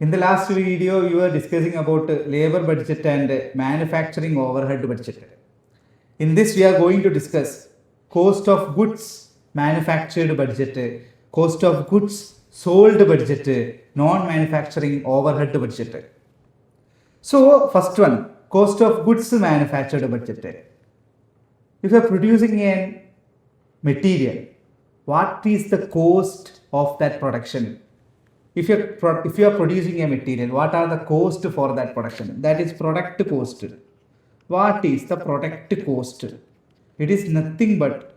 In the last video, we were discussing about labor budget and manufacturing overhead budget. In this, we are going to discuss cost of goods manufactured budget, cost of goods sold budget, non-manufacturing overhead budget. So, first one, cost of goods manufactured budget. If you are producing a material, what is the cost of that production? If you are producing a material, what are the cost for that production? That is product cost. What is the product cost? It is nothing but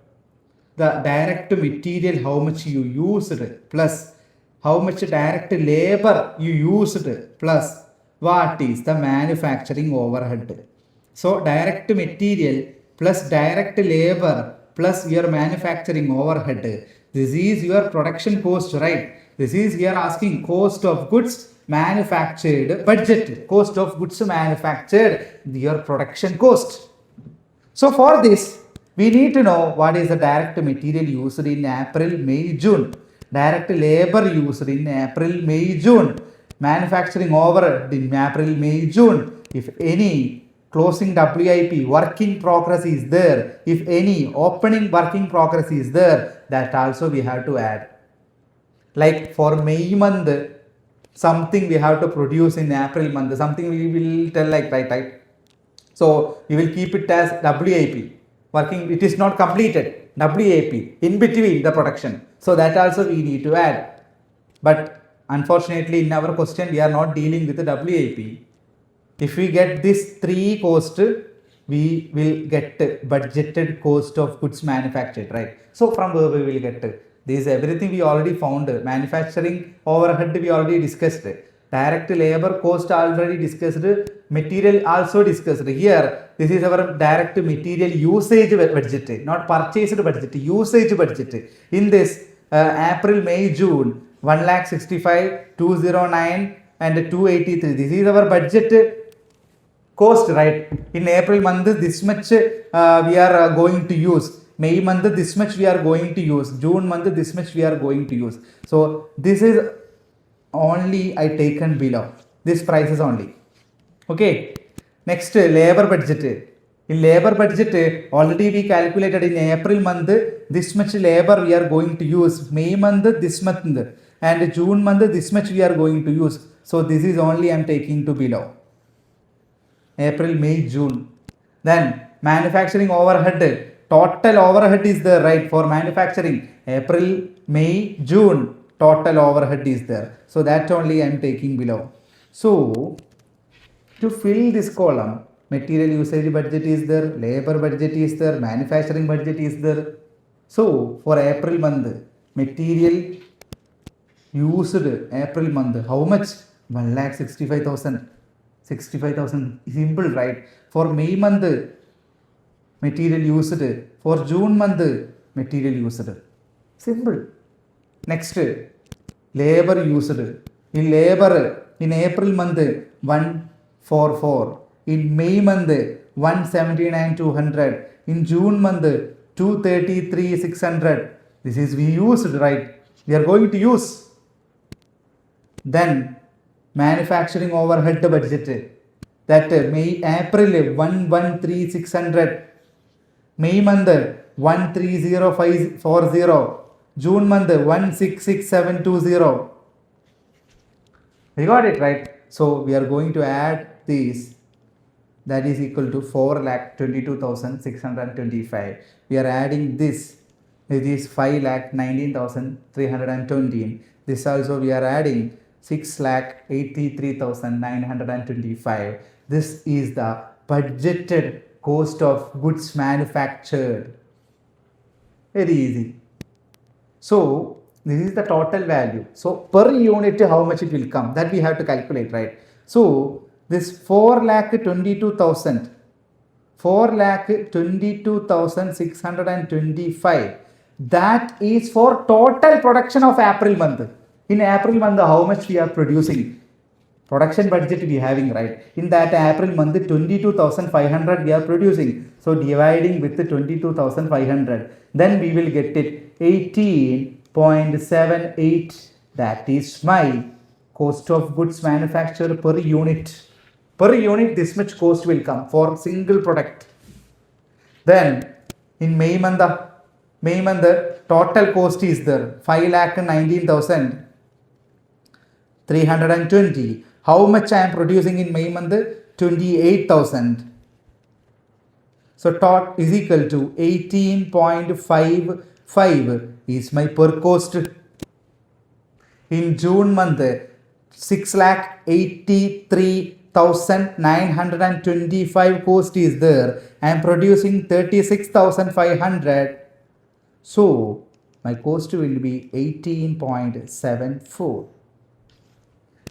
the direct material, how much you used, plus how much direct labor you used, plus what is the manufacturing overhead. So direct material plus direct labor plus your manufacturing overhead. This is your production cost, right? This is here asking cost of goods manufactured budget. Cost of goods manufactured, your production cost. So for this, we need to know what is the direct material used in April, May, June. Direct labor used in April, May, June. Manufacturing overhead in April, May, June. If any closing WIP, work in progress is there. If any opening work in progress is there, that also we have to add. Like for May month, something we have to produce in April month, something we will tell like right. So we will keep it as WIP, working, it is not completed, WIP, in between the production. So that also we need to add. But unfortunately in our question, we are not dealing with the WIP. If we get this three cost, we will get budgeted cost of goods manufactured, right? So from where we will get this, everything we already found. Manufacturing overhead we already discussed. Direct labor cost already discussed. Material also discussed. Here, this is our direct material usage budget, not purchased budget, usage budget. In this, April, May, June, 1,65,000, 209 and 283. This is our budget cost, right? In April month, this much we are going to use. May month, this much we are going to use. June month, this much we are going to use. So this is only I taken below. This prices only. Okay. Next, labor budget. In labor budget, already we calculated in April month, this much labor we are going to use. May month, this month. And June month, this much we are going to use. So this is only I am taking to below. April, May, June. Then manufacturing overhead. Total overhead is there, right, for manufacturing. April, May, June, total overhead is there. So that only I am taking below. So to fill this column, material usage budget is there, labor budget is there, manufacturing budget is there. So for April month, material used April month, how much? 1,65,000. 65,000, simple, right? For May month, material used. For June month, material used. Simple. Next, labor used. In labor, in April month, 144. In May month, 179,200. In June month, 233,600. This is we used, right? We are going to use. Then manufacturing overhead budget. That May, April 113,600. May month 130,540. June month 166,720. We got it, right? So we are going to add this. That is equal to 4,22,625. We are adding this. It is 5,19,320. This also we are adding 6,83,925. This is the budgeted cost of goods manufactured. Very easy. So this is the total value. So per unit how much it will come, that we have to calculate, right? So this 4,22,000, 4,22,625, that is for total production of April month. In April month, how much we are producing? Production budget we having, right? In that April month, 22,500 we are producing. So dividing with the 22,500, then we will get it 18.78. That is my cost of goods manufactured per unit. Per unit, this much cost will come for single product. Then in May month, total cost is there 5,19,320. How much I am producing in May month? 28,000. So tot is equal to 18.55 is my per cost. In June month, 6,83,925 cost is there. I am producing 36,500. So my cost will be 18.74.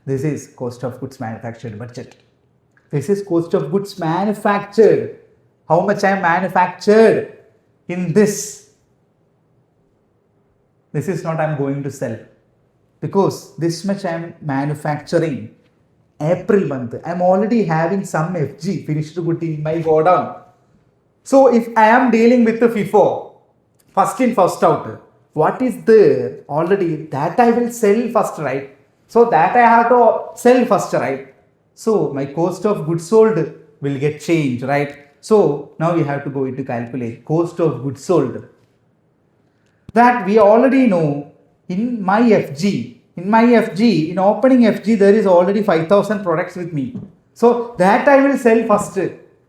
This is cost of goods manufactured budget. This is cost of goods manufactured. How much I am manufactured in this. This is not I am going to sell. Because this much I am manufacturing. April month, I am already having some FG, finished good in my godown. So if I am dealing with the FIFO, first in, first out, what is there already, that I will sell first, right? So that I have to sell first, right? So my cost of goods sold will get changed, right? So now we have to go into calculate cost of goods sold. That we already know in my FG, in opening FG, there is already 5,000 products with me. So that I will sell first.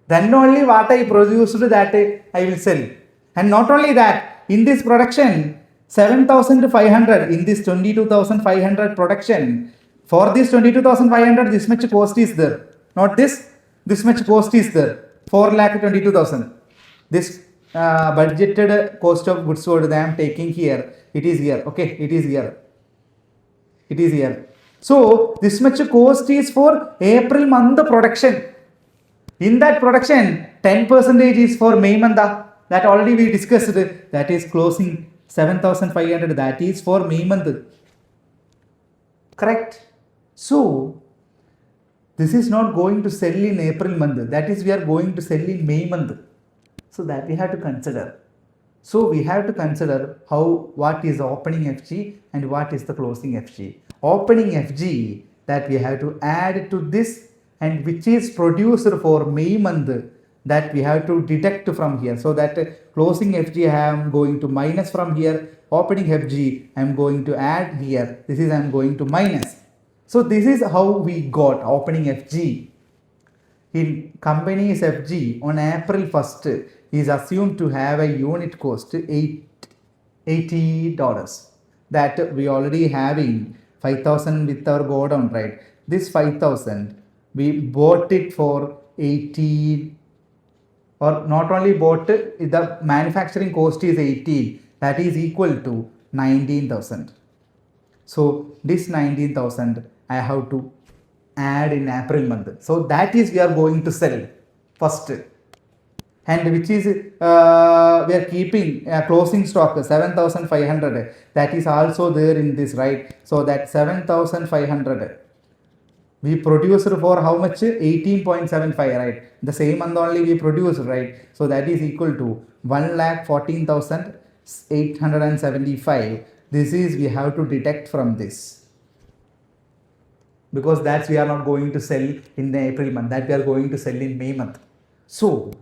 Then only what I produced, that I will sell. And not only that, in this production, 7,500, in this 22,500 production, for this 22,500, this much cost is there. Not this much cost is there. 4,22,000. This budgeted cost of goods sold that I am taking here, it is here. Okay, it is here. It is here. So this much cost is for April month production. In that production, 10% is for May month. That already we discussed. That is closing 7,500. That is for May month. Correct. So this is not going to sell in April month. That is we are going to sell in May month. So that we have to consider. So we have to consider what is opening FG and what is the closing FG. Opening FG that we have to add to this, and which is produced for May month, that we have to deduct from here. So that closing FG I am going to minus from here. Opening FG I am going to add here. This is I am going to minus. So this is how we got opening FG. In company's FG on April 1st is assumed to have a unit cost $80. That we already having 5,000 with our go down, right? This 5,000 we bought it for 18, or not only bought it, the manufacturing cost is 18, that is equal to 19,000. So this 19,000 I have to add in April month. So that is we are going to sell first. And which is we are keeping closing stock 7,500. That is also there in this, right? So that 7,500 we produced for how much? 18.75, right? The same month only we produced, right? So that is equal to 1,14,875. This is we have to deduct from this, because that's we are not going to sell in the April month, that we are going to sell in May month. So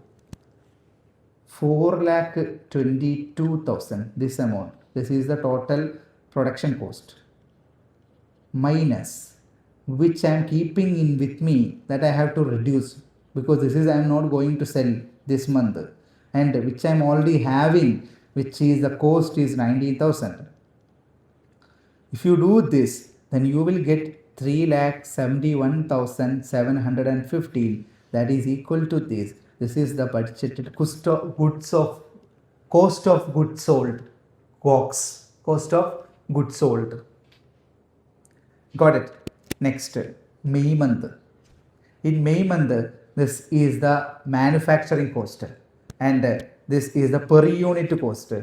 4,22,000, this amount, this is the total production cost, minus which I am keeping in with me, that I have to reduce, because this is I am not going to sell this month, and which I am already having, which is the cost is 19,000. If you do this, then you will get 3,71,715. That is equal to this. This is the budgeted cost of goods sold, COGS, cost of goods sold. Got it? Next, May month. In May month, this is the manufacturing cost, and this is the per unit cost.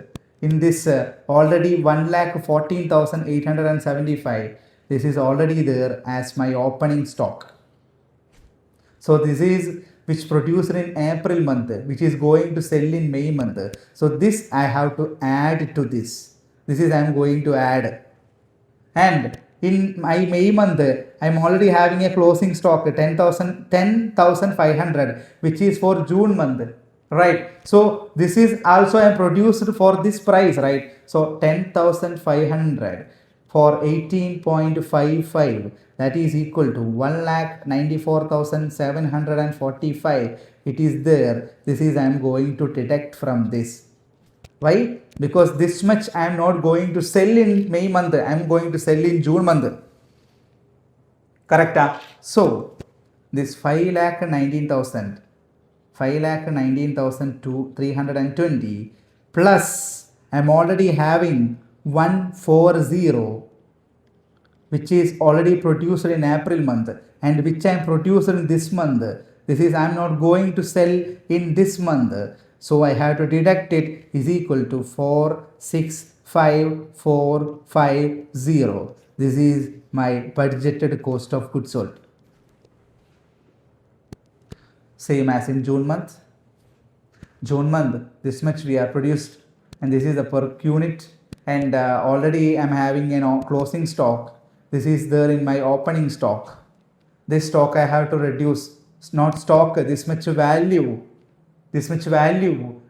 In this already 1,14,875. This is already there as my opening stock. So this is which produced in April month, which is going to sell in May month. So this I have to add to this. This is I am going to add. And in my May month, I'm already having a closing stock 10,500, which is for June month, right? So this is also I am produced for this price, right? So 10,500 for 18.55, that is equal to 1,94,745. It is there. This is I am going to deduct from this. Why? Because this much I am not going to sell in May month, I am going to sell in June month. Correct? So this 5,19,000, 5,19,320 plus I am already having 140, which is already produced in April month, and which I am produced in this month. This is I am not going to sell in this month. So I have to deduct it is equal to 465,450. This is my budgeted cost of goods sold. Same as in June month. June month, this much we are produced, and this is the per unit, and already I am having a closing stock. This is there in my opening stock. This stock I have to reduce, not stock, this much value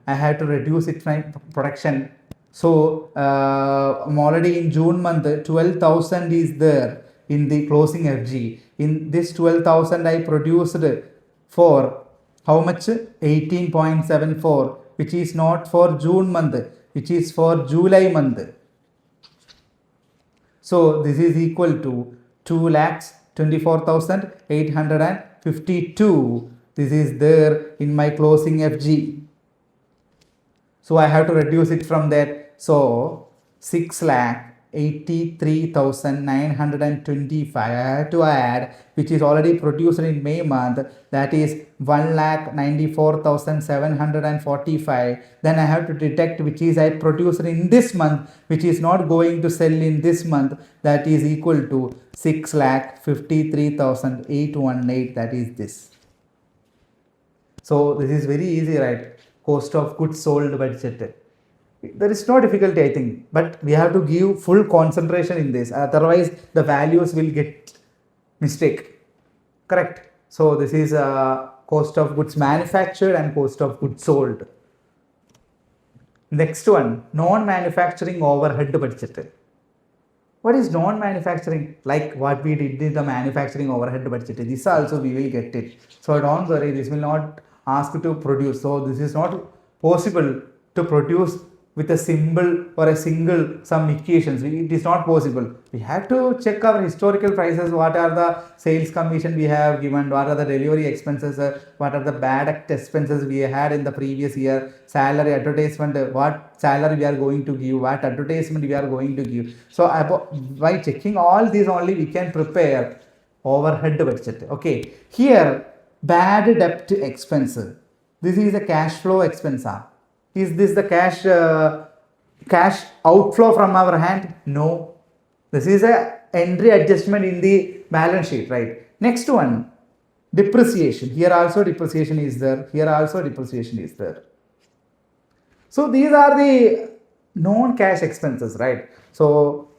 I have to reduce it from production. So I'm already in June month, 12,000 is there in the closing FG. In this 12,000 I produced for how much? 18.74, which is not for June month, which is for July month. So this is equal to 2,24,852. This is there in my closing FG. So I have to reduce it from that. So 6,83,925 I have to add, which is already produced in May month, that is 1,94,745. Then I have to deduct which is I produced in this month, which is not going to sell in this month, that is equal to 6,53,818. That is this. So this is very easy, right? Cost of goods sold budget. There is no difficulty, I think, but we have to give full concentration in this. Otherwise, the values will get mistake. Correct? So this is cost of goods manufactured and cost of goods sold. Next one, non-manufacturing overhead budget. What is non-manufacturing? Like what we did in the manufacturing overhead budget. This also we will get it. So don't worry, this will not ask to produce. So this is not possible to produce with a symbol or a single some equations. It is not possible. We have to check our historical prices. What are the sales commission we have given? What are the delivery expenses? What are the bad act expenses we had in the previous year? Salary, advertisement, what salary we are going to give? What advertisement we are going to give? So by checking all these only we can prepare overhead budget. Okay. Here bad debt expense. This is a cash flow expense. Is this the cash outflow from our hand? No. This is a entry adjustment in the balance sheet, right? Next one, depreciation. Here also depreciation is there. Here also depreciation is there. So these are the non-cash expenses, right? So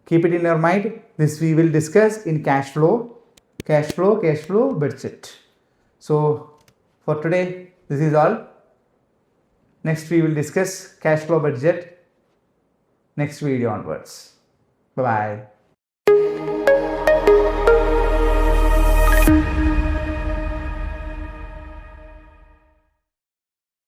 keep it in your mind. This we will discuss in cash flow budget. So for today, this is all. Next we will discuss cash flow budget next video onwards. Bye bye.